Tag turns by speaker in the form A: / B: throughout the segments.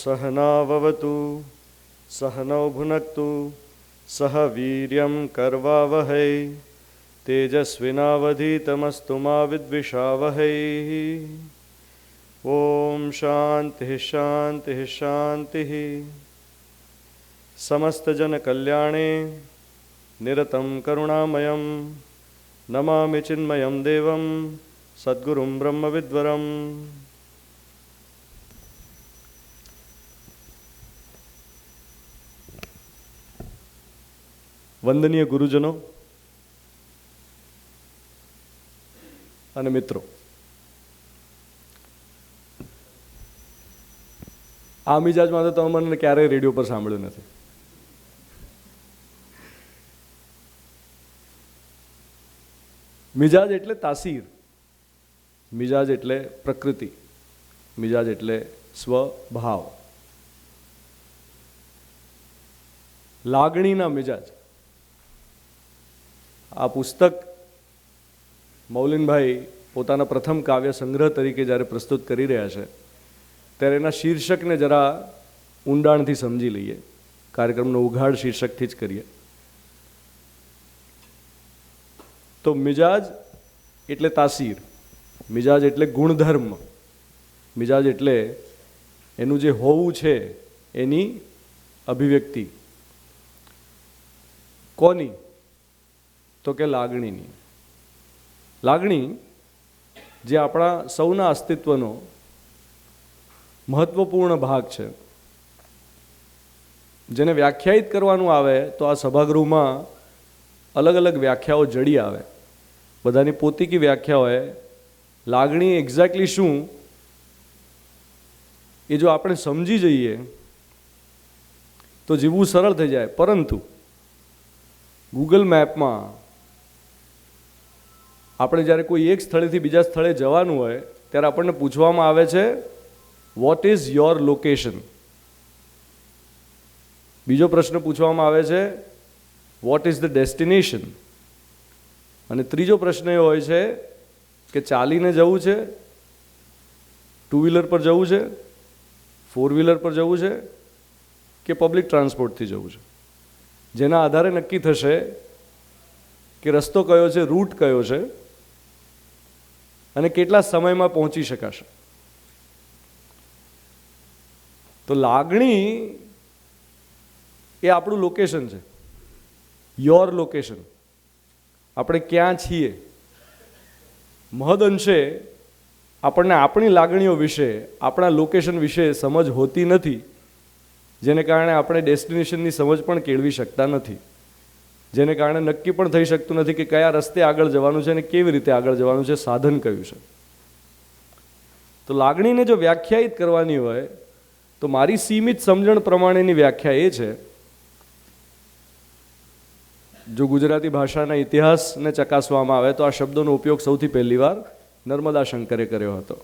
A: सहनाववतु सहनौ भुनक्तु सह वीर्यं कर्वावहै तेजस्विनावधीतमस्तु मा विद्विषावहै। ओम शांति शांति शांति। समस्त जन कल्याणे निरतं करुणामयं नमामि चिन्मयं देवं सद्गुरुं ब्रह्मविद्वरम्। वंदनीय गुरुजनों અને મિત્રો, આ મિજાજમાં તો તમે મને ક્યારેય રેડિયો પર સાંભળ્યું નથી. મિજાજ એટલે તાસીર, મિજાજ એટલે પ્રકૃતિ, મિજાજ એટલે સ્વભાવ, લાગણીના મિજાજ. આ પુસ્તક મૌલિનભાઈ પોતાના પ્રથમ કાવ્ય સંગ્રહ તરીકે જ્યારે પ્રસ્તુત કરી રહ્યા છે ત્યારે એના શીર્ષકને જરા ઊંડાણથી સમજી લઈએ. કાર્યક્રમનો ઉઘાડ શીર્ષકથી જ કરીએ તો મિજાજ એટલે તાસીર, મિજાજ એટલે ગુણધર્મ, મિજાજ એટલે એનું જે હોવું છે એની અભિવ્યક્તિ. કોની? તો કે લાગણીની. લાગણી જે આપણા સૌના અસ્તિત્વનો મહત્વપૂર્ણ ભાગ છે, જેને વ્યાખ્યાયિત કરવાનું આવે તો આ સભાગૃહમાં અલગ અલગ વ્યાખ્યાઓ જડી આવે. બધાની પોતીકી વ્યાખ્યા હોય. લાગણી એક્ઝેક્ટલી શું એ જો આપણે સમજી જઈએ તો જીવવું સરળ થઈ જાય. પરંતુ ગૂગલ મેપમાં આપણે જ્યારે કોઈ એક સ્થળેથી બીજા સ્થળે જવાનું હોય ત્યારે આપણને પૂછવામાં આવે છે વોટ ઇઝ યોર લોકેશન. બીજો પ્રશ્ન પૂછવામાં આવે છે વોટ ઇઝ ધ ડેસ્ટિનેશન. અને ત્રીજો પ્રશ્ન એ હોય છે કે ચાલીને જવું છે, ટુ વ્હીલર પર જવું છે, ફોર વ્હીલર પર જવું છે કે પબ્લિક ટ્રાન્સપોર્ટથી જવું છે. જેના આધારે નક્કી થશે કે રસ્તો કયો છે, રૂટ કયો છે અને કેટલા સમયમાં પહોંચી શકાશે. તો લાગણી એ આપણું લોકેશન છે, યોર લોકેશન. આપણે ક્યાં છીએ મહદઅંશે આપણને આપણી લાગણીઓ વિશે, આપણા લોકેશન વિશે સમજ હોતી નથી, જેને કારણે આપણે ડેસ્ટિનેશનની સમજ પણ કેળવી શકતા નથી, જેને કારણે નક્કી પણ થઈ શકતું નથી કે કયા રસ્તે આગળ જવાનું છે અને કેવી રીતે આગળ જવાનું છે, સાધન કયું છે. તો લાગણીને જો વ્યાખ્યાયિત કરવાની હોય તો મારી સીમિત સમજણ પ્રમાણેની વ્યાખ્યા એ છે, જો ગુજરાતી ભાષાના ઇતિહાસને ચકાસવામાં આવે તો આ શબ્દોનો ઉપયોગ સૌથી પહેલી વાર નર્મદા શંકરે કર્યો હતો.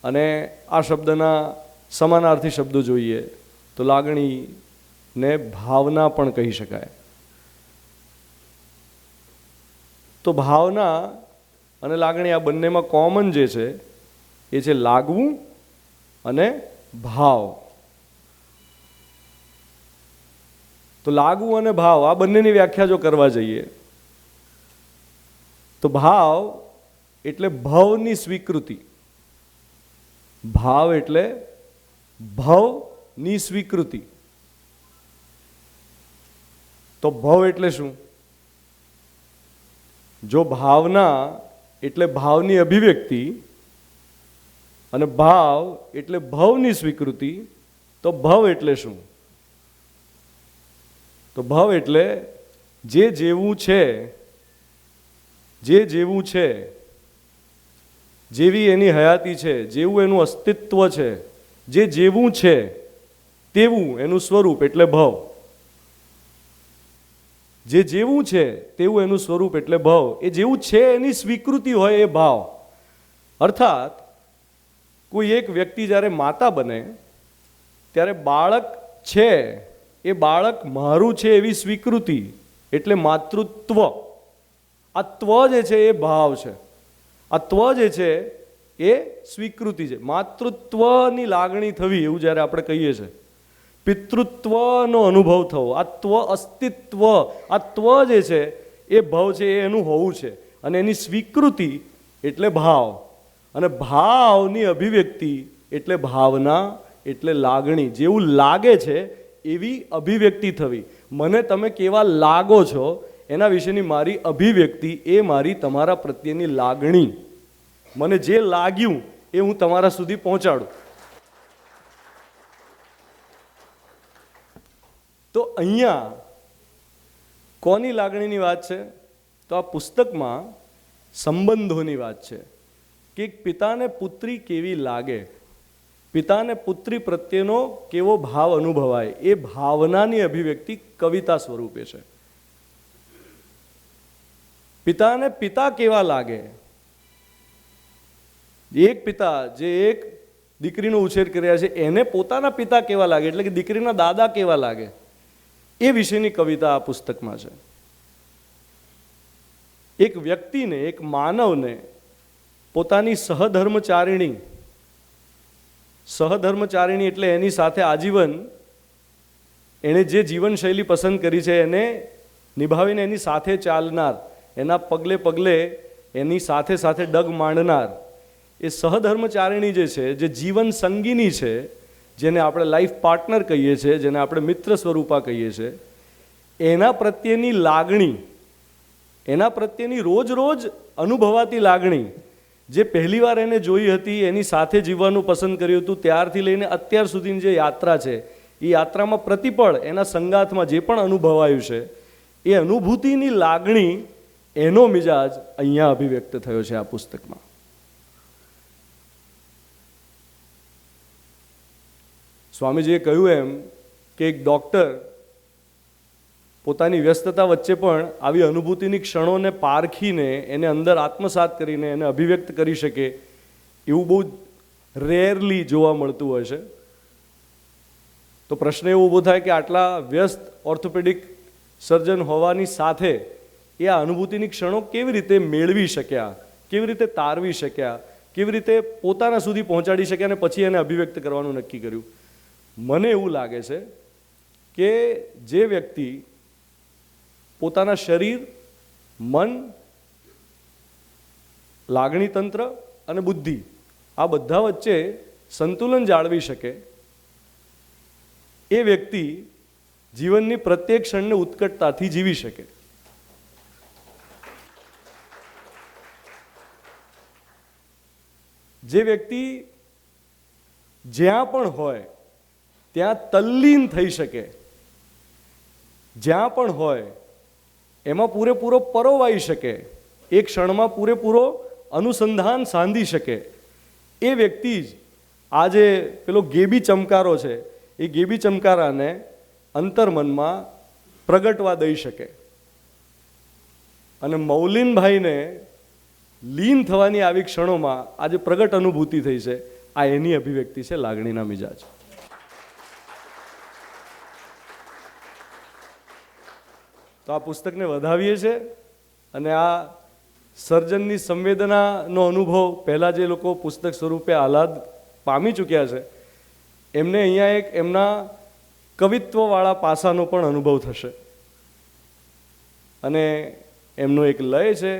A: અને આ શબ્દના સમાનાર્થી શબ્દો જોઈએ તો લાગણી ને ભાવના પણ કહી શકાય. તો ભાવના અને લાગણી આ બંનેમાં કોમન જે છે એ છે લાગવું અને ભાવ. તો લાગવું અને ભાવ આ બંનેની વ્યાખ્યા જો કરવા જઈએ તો ભાવ એટલે ભવની સ્વીકૃતિ. ભાવ એટલે ભવની સ્વીકૃતિ. તો ભવ એટલે શું? જો ભાવના એટલે ભાવની અભિવ્યક્તિ અને ભાવ એટલે ભવની સ્વીકૃતિ, તો ભવ એટલે શું? તો ભવ એટલે જે જેવું છે, જે જેવું છે, જેવી એની હયાતી છે, જેવું એનું અસ્તિત્વ છે, જે જેવું છે તેવું એનું સ્વરૂપ એટલે ભવ. જે જેવું છે તેવું એનું સ્વરૂપ એટલે ભાવ. એ જેવું છે એની સ્વીકૃતિ હોય એ ભાવ. અર્થાત કોઈ એક વ્યક્તિ જ્યારે માતા બને ત્યારે બાળક છે એ બાળક મારું છે એવી સ્વીકૃતિ એટલે માતૃત્વ. આ ત્વ જે છે એ ભાવ છે. આ ત્વ જે છે એ સ્વીકૃતિ છે. માતૃત્વની લાગણી થવી એવું જ્યારે આપણે કહીએ છીએ, પિતૃત્વનો અનુભવ થવો, આ ત્વ અસ્તિત્વ, આ ત્વ જે છે એ ભાવ છે, એ એનું હોવું છે. અને એની સ્વીકૃતિ એટલે ભાવ, અને ભાવની અભિવ્યક્તિ એટલે ભાવના, એટલે લાગણી. જેવું લાગે છે એવી અભિવ્યક્તિ થવી. મને તમે કેવા લાગો છો એના વિશેની મારી અભિવ્યક્તિ એ મારી તમારા પ્રત્યેની લાગણી. મને જે લાગ્યું એ હું તમારા સુધી પહોંચાડું. તો અહીંયા કોની લાગણીની વાત છે? તો આ પુસ્તકમાં સંબંધોની વાત છે કે એક પિતાને પુત્રી કેવી લાગે, પિતાને પુત્રી પ્રત્યેનો કેવો ભાવ અનુભવાય, એ ભાવનાની અભિવ્યક્તિ કવિતા સ્વરૂપે છે. પિતાને પિતા કેવા લાગે, એક પિતા જે એક દીકરીનો ઉછેર કર્યા છે એને પોતાના પિતા કેવા લાગે, એટલે કે દીકરીના દાદા કેવા લાગે, એ વિશેની કવિતા આ પુસ્તકમાં છે. એક વ્યક્તિને, એક માનવને પોતાની સહધર્મચારિણી એટલે એની સાથે આજીવન એણે જે જીવનશૈલી પસંદ કરી છે એને નિભાવીને એની સાથે ચાલનાર, એના પગલે પગલે એની સાથે સાથે ડગ માંડનાર એ સહધર્મચારિણી જે છે, જે જીવન સંગીની છે, જેને આપણે લાઈફ પાર્ટનર કહીએ છીએ, જેને આપણે મિત્ર સ્વરૂપા કહીએ છીએ, એના પ્રત્યેની લાગણી, એના પ્રત્યેની રોજ રોજ અનુભવાતી લાગણી, જે પહેલીવાર એને જોઈ હતી, એની સાથે જીવવાનું પસંદ કર્યું હતું, ત્યારથી લઈને અત્યાર સુધીની જે યાત્રા છે, એ યાત્રામાં પ્રતિપળ એના સંગાથમાં જે પણ અનુભવાયું છે એ અનુભૂતિની લાગણી, એનો મિજાજ અહીંયા અભિવ્યક્ત થયો છે આ પુસ્તકમાં. સ્વામીજીએ કહ્યું એમ કે એક ડૉક્ટર પોતાની વ્યસ્તતા વચ્ચે પણ આવી અનુભૂતિની ક્ષણોને પારખીને એને અંદર આત્મસાત કરીને એને અભિવ્યક્ત કરી શકે એવું બહુ રેરલી જોવા મળતું હોય છે. તો પ્રશ્ન એવો ઊભો થાય કે આટલા વ્યસ્ત ઓર્થોપેડિક સર્જન હોવાની સાથે એ આ અનુભૂતિની ક્ષણો કેવી રીતે મેળવી શક્યા, કેવી રીતે તારવી શક્યા, કેવી રીતે પોતાના સુધી પહોંચાડી શક્યા અને પછી એને અભિવ્યક્ત કરવાનું નક્કી કર્યું. મને એવું લાગે છે કે જે વ્યક્તિ પોતાના શરીર, મન, લાગણી તંત્ર અને બુદ્ધિ આ બધા વચ્ચે સંતુલન જાળવી શકે એ વ્યક્તિ જીવનની પ્રત્યેક ક્ષણને ઉત્કટતાથી જીવી શકે. જે વ્યક્તિ જ્યાં પણ હોય ત્યાં તલ્લીન થઈ શકે, જ્યાં પણ હોય એમાં પૂરેપૂરો પરોવાઈ શકે, એક ક્ષણમાં પૂરેપૂરો અનુસંધાન સાંધી શકે, એ વ્યક્તિ જ આ જે પેલો ગેબી ચમકારો છે એ ગેબી ચમકારાને અંતર્મનમાં પ્રગટવા દઈ શકે. અને મૌલિનભાઈને લીન થવાની આવી ક્ષણોમાં આજે પ્રગટ અનુભૂતિ થઈ છે, આ એની અભિવ્યક્તિ છે લાગણીના મિજાજ. તો આ પુસ્તકને વધાવીએ છીએ અને આ સર્જનની સંવેદનાનો અનુભવ પહેલાં જે લોકો પુસ્તક સ્વરૂપે આહલાદ પામી ચૂક્યા છે એમને અહીંયા એક એમના કવિત્વવાળા પાસાનો પણ અનુભવ થશે. અને એમનો એક લય છે,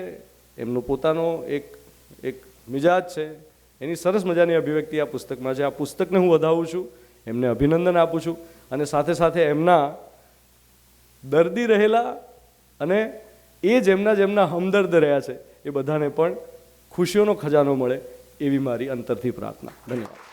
A: એમનો પોતાનો એક મિજાજ છે, એની સરસ મજાની અભિવ્યક્તિ આ પુસ્તકમાં છે. આ પુસ્તકને હું વધાવું છું, એમને અભિનંદન આપું છું અને સાથે સાથે એમના દર્દી રહેલા અને એ જેમના હમદર્દ રહ્યા છે એ બધાને પણ ખુશીઓનો ખજાનો મળે એવી મારી અંતરથી પ્રાર્થના. ધન્યવાદ.